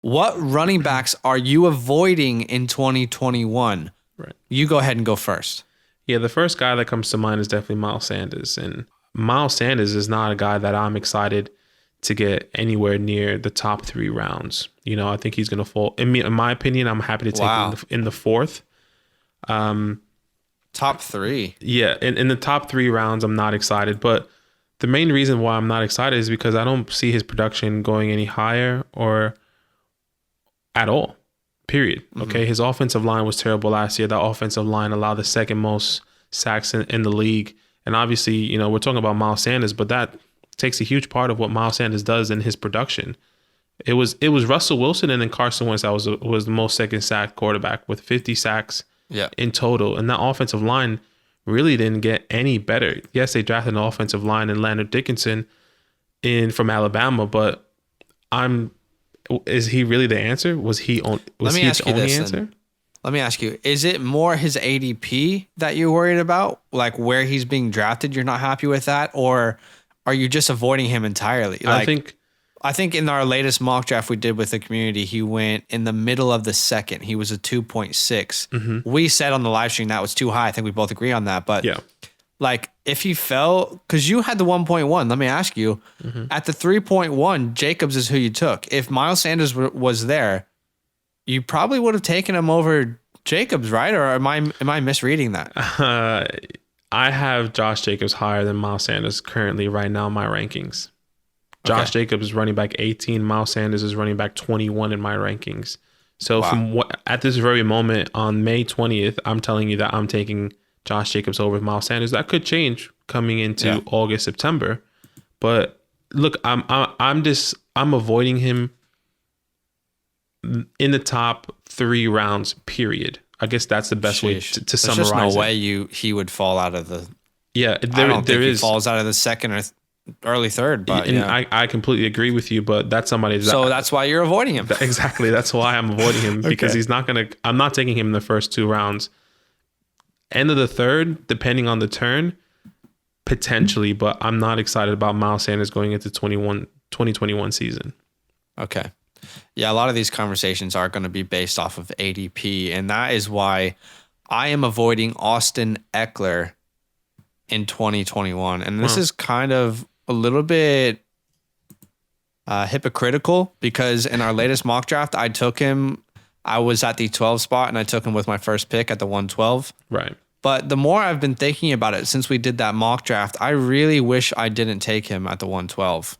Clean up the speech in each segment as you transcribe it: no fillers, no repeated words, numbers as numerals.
What running backs are you avoiding in 2021? Right. You go ahead and go first. Yeah, the first guy that comes to mind is definitely Miles Sanders. And Miles Sanders is not a guy that I'm excited to get anywhere near the top 3 rounds. I think he's going to fall. In my opinion, I'm happy to take him in the 4th. Top 3. Yeah, in the top 3 rounds, I'm not excited. But the main reason why I'm not excited is because I don't see his production going any higher or at all, period. Okay, his offensive line was terrible last year. That offensive line allowed the second most sacks in the league. And obviously, we're talking about Miles Sanders, but that takes a huge part of what Miles Sanders does in his production. It was Russell Wilson and then Carson Wentz that was the most second sack quarterback with 50 sacks in total. And that offensive line really didn't get any better. Yes, they drafted an offensive line in Leonard Dickinson from Alabama, but is he really the answer? Was he the only answer? Let me ask you, is it more his ADP that you're worried about? Like where he's being drafted, you're not happy with that? Or are you just avoiding him entirely? I think in our latest mock draft we did with the community, he went in the middle of the second. He was a 2.6. We said on the live stream that was too high. I think we both agree on that. But if he fell, because you had the 1.1, let me ask you, at the 3.1, Jacobs is who you took. If Miles Sanders was there, you probably would have taken him over Jacobs, right? Or am I misreading that? I have Josh Jacobs higher than Miles Sanders currently right now in my rankings. Josh Jacobs is running back 18. Miles Sanders is running back 21 in my rankings. So at this very moment on May 20th, I'm telling you that I'm taking Josh Jacobs over Miles Sanders. That could change coming into August, September. But look, I'm avoiding him in the top 3 rounds, period. I guess that's the best way to summarize it. There's just no way he would fall out of the... Yeah, I don't think he falls out of the second or early third. But I completely agree with you, but that's somebody... So that's why you're avoiding him. Exactly. That's why I'm avoiding him, because he's not going to... I'm not taking him in the first 2 rounds. End of the third, depending on the turn, potentially, but I'm not excited about Miles Sanders going into 2021 season. Okay. Yeah, a lot of these conversations are going to be based off of ADP, and that is why I am avoiding Austin Eckler in 2021. And this is kind of a little bit hypocritical, because in our latest mock draft, I took him. I was at the 12 spot and I took him with my first pick at the 112. Right. But the more I've been thinking about it since we did that mock draft, I really wish I didn't take him at the 112.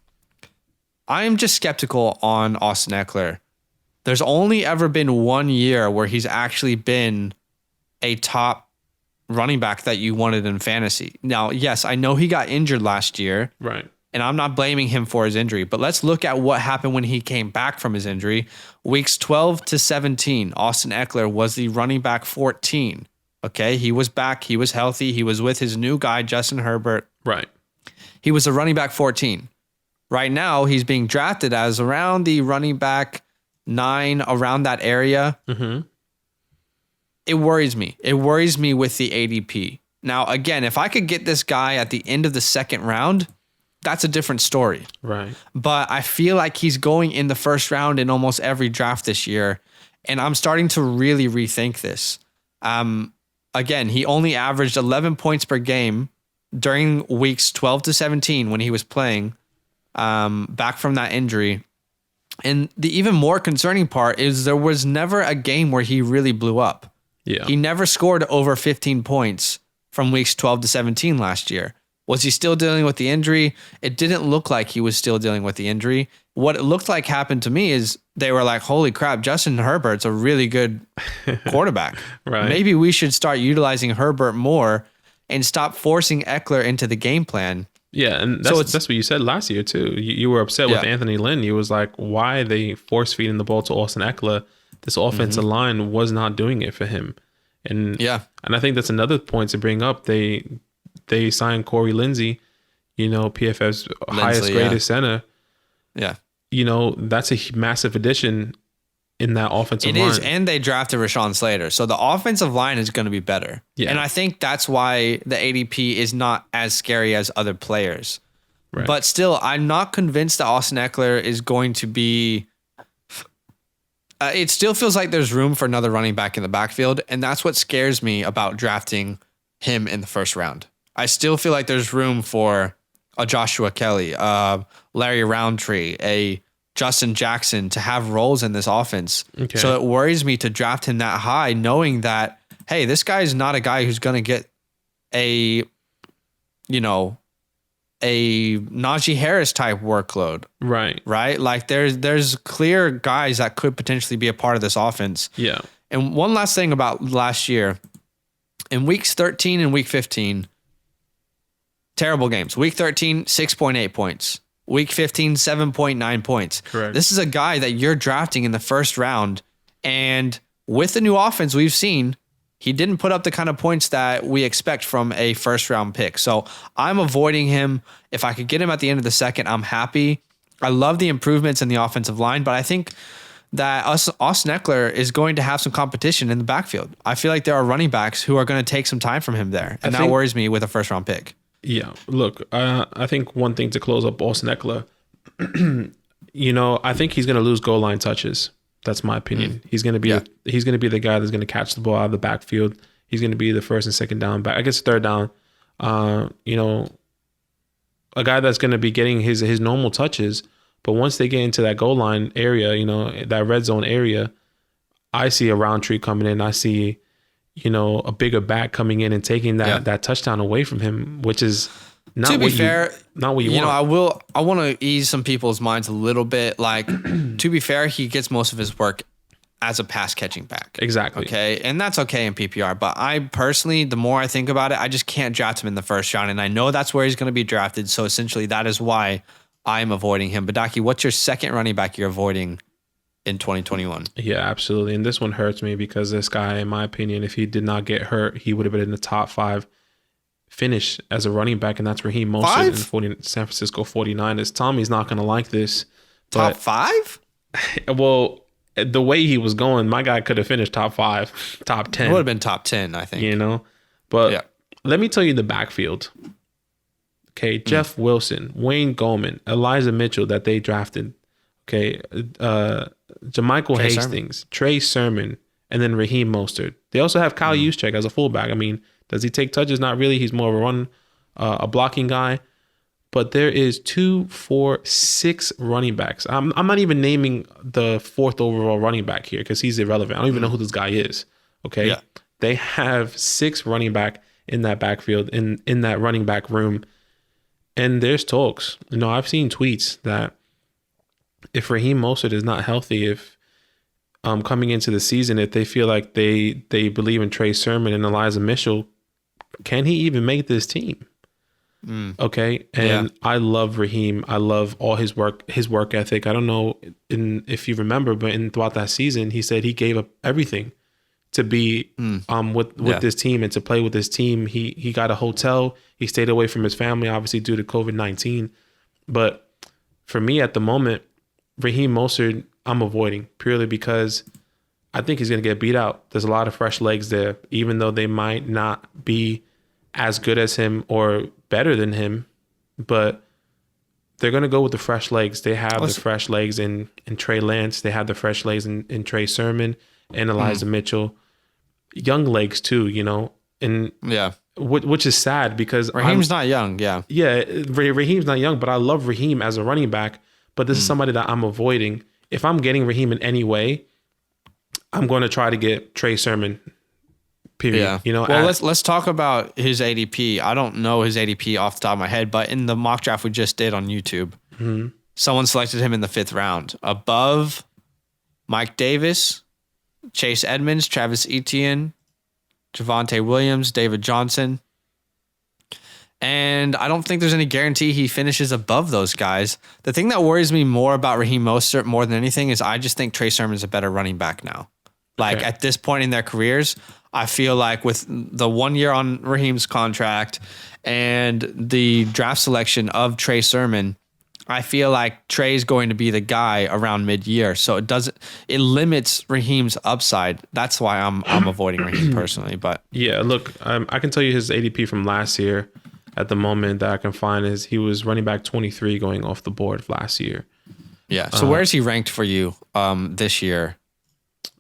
I am just skeptical on Austin Eckler. There's only ever been 1 year where he's actually been a top running back that you wanted in fantasy. Now, yes, I know he got injured last year. Right. And I'm not blaming him for his injury, but let's look at what happened when he came back from his injury. Weeks 12 to 17, Austin Eckler was the running back 14. Okay, he was back. He was healthy. He was with his new guy, Justin Herbert. Right. He was a running back 14. Right now, he's being drafted as around the running back 9, around that area. Mm-hmm. It worries me. It worries me with the ADP. Now, again, if I could get this guy at the end of the second round, that's a different story. Right. But I feel like he's going in the first round in almost every draft this year. And I'm starting to really rethink this. Again, he only averaged 11 points per game during weeks 12 to 17 when he was playing back from that injury. And the even more concerning part is there was never a game where he really blew up. Yeah. He never scored over 15 points from weeks 12 to 17 last year. Was he still dealing with the injury? It didn't look like he was still dealing with the injury. What it looked like happened to me is they were like, holy crap, Justin Herbert's a really good quarterback. Right. Maybe we should start utilizing Herbert more and stop forcing Eckler into the game plan. Yeah, and that's what you said last year too. You were upset with Anthony Lynn. You was like, why are they force feeding the ball to Austin Eckler? This offensive line was not doing it for him. And I think that's another point to bring up. They signed Corey Lindsey, PFF's highest graded center. Yeah. That's a massive addition in that offensive line. It is, and they drafted Rashawn Slater. So the offensive line is going to be better. Yeah. And I think that's why the ADP is not as scary as other players. Right. But still, I'm not convinced that Austin Eckler is going to be It still feels like there's room for another running back in the backfield, and that's what scares me about drafting him in the first round. I still feel like there's room for a Joshua Kelly, Larry Roundtree, a Justin Jackson to have roles in this offense. Okay. So it worries me to draft him that high, knowing that, hey, this guy is not a guy who's going to get a Najee Harris type workload. Right. Right. Like there's clear guys that could potentially be a part of this offense. Yeah. And one last thing about last year, in weeks 13 and week 15, terrible games. Week 13, 6.8 points. Week 15, 7.9 points. Correct. This is a guy that you're drafting in the first round. And with the new offense we've seen, he didn't put up the kind of points that we expect from a first round pick. So I'm avoiding him. If I could get him at the end of the second, I'm happy. I love the improvements in the offensive line, but I think that Austin Eckler is going to have some competition in the backfield. I feel like there are running backs who are going to take some time from him there. And that worries me with a first round pick. Yeah. Look, I think one thing to close up Austin Eckler, I think he's going to lose goal line touches. That's my opinion. He's going to be he's going to be the guy that's going to catch the ball out of the backfield. He's going to be the first and second down back. I guess third down. A guy that's going to be getting his normal touches, but once they get into that goal line area, that red zone area, I see a Roundtree coming in. I see, a bigger back coming in and taking that touchdown away from him, which is not what you want. I want to ease some people's minds a little bit. Like, to be fair, he gets most of his work as a pass catching back. Exactly. Okay. And that's okay in PPR. But I personally, the more I think about it, I just can't draft him in the first round. And I know that's where he's going to be drafted. So essentially that is why I'm avoiding him. But Daki, what's your second running back you're avoiding in 2021? Yeah, absolutely. And this one hurts me because this guy, in my opinion, if he did not get hurt, he would have been in the top 5 finish as a running back, and that's Raheem Mostert in the San Francisco 49ers. Tommy's not going to like this. Top 5? Well, the way he was going, my guy could have finished top 5, top 10. It would have been top 10, I think. But let me tell you the backfield. Okay, Jeff Wilson, Wayne Gallman, Elijah Mitchell that they drafted. Okay, Jermichael Hastings, Trey Sermon, and then Raheem Mostert. They also have Kyle Juszczyk as a fullback. I mean, does he take touches? Not really. He's more of a blocking guy. But there is 2, 4, 6 running backs. I'm not even naming the 4th overall running back here because he's irrelevant. I don't even know who this guy is. Okay, They have 6 running back in that backfield, in that running back room. And there's talks. I've seen tweets that if Raheem Mostert is not healthy, if coming into the season, if they feel like they believe in Trey Sermon and Elijah Mitchell, can he even make this team? Okay. And I love Raheem. I love all his work ethic. I don't know if you remember, but throughout that season, he said he gave up everything to be with this team and to play with this team. He got a hotel. He stayed away from his family, obviously due to COVID-19. But for me at the moment, Raheem Mostert, I'm avoiding purely because I think he's going to get beat out. There's a lot of fresh legs there, even though they might not be as good as him or better than him, but they're going to go with the fresh legs. They have the fresh legs in Trey Lance. They have the fresh legs in Trey Sermon and Elijah Mitchell. Young legs too, and which is sad because Raheem's not young. Yeah, Raheem's not young, but I love Raheem as a running back. But this is somebody that I'm avoiding. If I'm getting Raheem in any I'm going to try to get Trey Sermon. Period. Yeah. Well, let's talk about his ADP. I don't know his ADP off the top of my head, but in the mock draft we just did on YouTube, someone selected him in the 5th round above Mike Davis, Chase Edmonds, Travis Etienne, Javonte Williams, David Johnson. And I don't think there's any guarantee he finishes above those guys. The thing that worries me more about Raheem Mostert more than anything is I just think Trey Sermon's a better running back now. Like at this point in their careers, I feel like with the 1 year on Raheem's contract and the draft selection of Trey Sermon, I feel like Trey's going to be the guy around mid-year. So it limits Raheem's upside. That's why I'm avoiding Raheem personally. But yeah, look, I can tell you his ADP from last year at the moment that I can find is he was running back 23 going off the board last year. Yeah. So where is he ranked for you this year?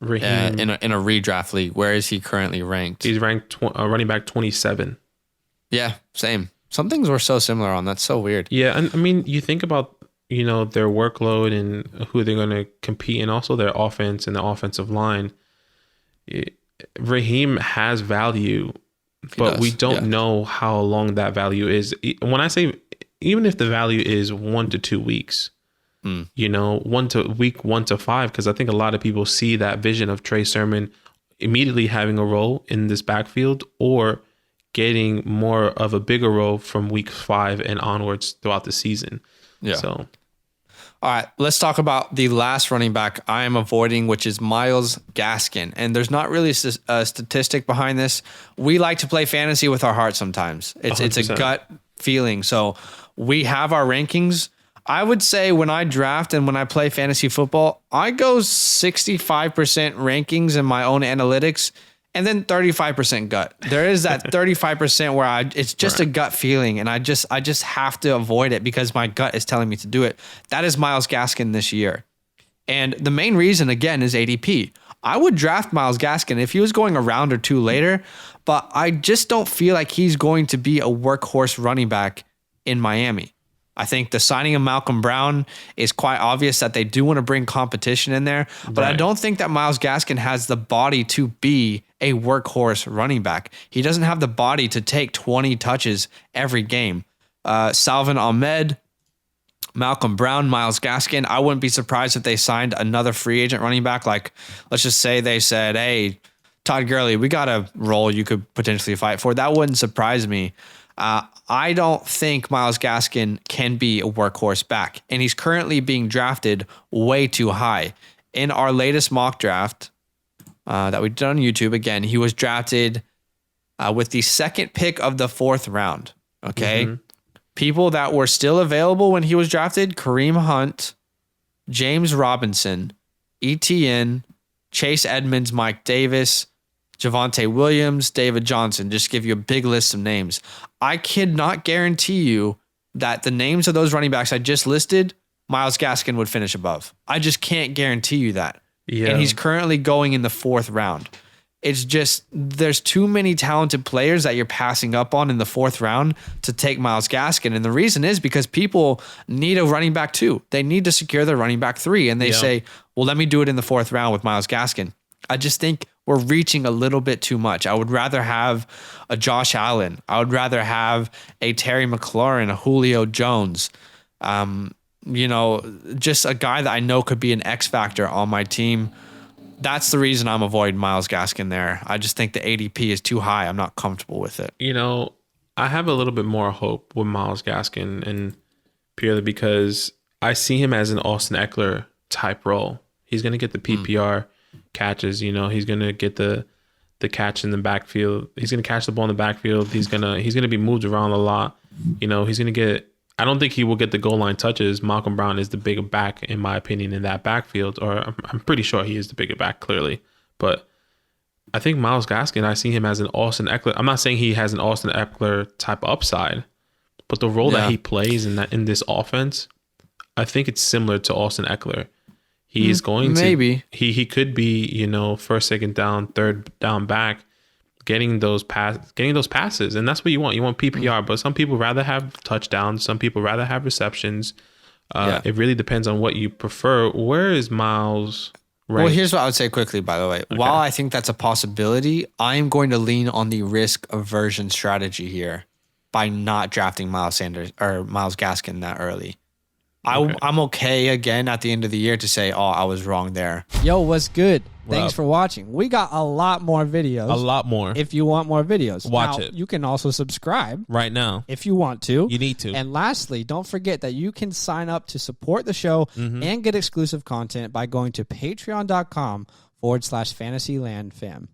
Raheem, in a redraft league. Where is he currently ranked? He's ranked running back 27. Yeah, same. Some things we're so similar on. That's so weird. Yeah, and I mean, you think about, you know, their workload and who they're going to compete, and also their offense and the offensive line. Raheem has value, but we don't know how long that value is. When I say, even if the value is 1 to 2 weeks, you know, week 1 to 5, because I think a lot of people see that vision of Trey Sermon immediately having a role in this backfield, or getting more of a bigger role from week 5 and onwards throughout the season. Yeah. So, all right, let's talk about the last running back I am avoiding, which is Myles Gaskin. And there's not really a statistic behind this. We like to play fantasy with our heart sometimes. It's a gut feeling. So we have our rankings. I would say when I draft and when I play fantasy football, I go 65% rankings in my own analytics, and then 35% gut. There is that 35% where it's just a gut feeling, and I just have to avoid it because my gut is telling me to do it. That is Myles Gaskin this year. And the main reason, again, is ADP. I would draft Myles Gaskin if he was going a round or 2 later, but I just don't feel like he's going to be a workhorse running back in Miami. I think the signing of Malcolm Brown is quite obvious that they do want to bring competition in there, but I don't think that Myles Gaskin has the body to be a workhorse running back. He doesn't have the body to take 20 touches every game. Salvin Ahmed, Malcolm Brown, Myles Gaskin. I wouldn't be surprised if they signed another free agent running back. Like, let's just say they said, hey, Todd Gurley, we got a role you could potentially fight for. That wouldn't surprise me. I don't think Myles Gaskin can be a workhorse back, and he's currently being drafted way too high. In our latest mock draft that we did on YouTube, again, he was drafted with the second pick of the 4th round. Okay. Mm-hmm. People that were still available when he was drafted: Kareem Hunt, James Robinson, ETN, Chase Edmonds, Mike Davis, Javonte Williams, David Johnson. Just give you a big list of names. I cannot guarantee you that the names of those running backs I just listed, Myles Gaskin would finish above. I just can't guarantee you that. Yeah. And he's currently going in the 4th round. It's just, there's too many talented players that you're passing up on in the 4th round to take Myles Gaskin. And the reason is because people need a running back 2. They need to secure their running back 3. And they say, well, let me do it in the 4th round with Myles Gaskin. I just think we're reaching a little bit too much. I would rather have a Josh Allen. I would rather have a Terry McLaurin, a Julio Jones. You know, just a guy that I know could be an X factor on my team. That's the reason I'm avoiding Myles Gaskin there. I just think the ADP is too high. I'm not comfortable with it. You know, I have a little bit more hope with Myles Gaskin, and purely because I see him as an Austin Eckler type role. He's going to get the PPR catches, you know, he's going to get the catch in the backfield. He's going to catch the ball in the backfield. He's going to be moved around a lot. You know, he's going to get, I don't think he will get the goal line touches. Malcolm Brown is the bigger back, in my opinion, in that backfield, or I'm pretty sure he is the bigger back, clearly. But I think Myles Gaskin, I see him as an Austin Eckler. I'm not saying he has an Austin Eckler type upside, but the role that he plays in this offense, I think it's similar to Austin Eckler. He is going to maybe he could be, you know, 1st, 2nd down, 3rd down back, getting those passes, and that's what you want. You want PPR, but some people rather have touchdowns. Some people rather have receptions. It really depends on what you prefer. Where is Myles ranked? Well, here's what I would say quickly, by the way. Okay. While I think that's a possibility, I am going to lean on the risk aversion strategy here by not drafting Myles Gaskin that early. I'm okay again at the end of the year to say, oh, I was wrong there. Yo, what's good? Thanks for watching. We got a lot more videos. A lot more. If you want more videos. Watch it. You can also subscribe. Right now. If you want to. You need to. And lastly, don't forget that you can sign up to support the show and get exclusive content by going to patreon.com/fantasylandfam.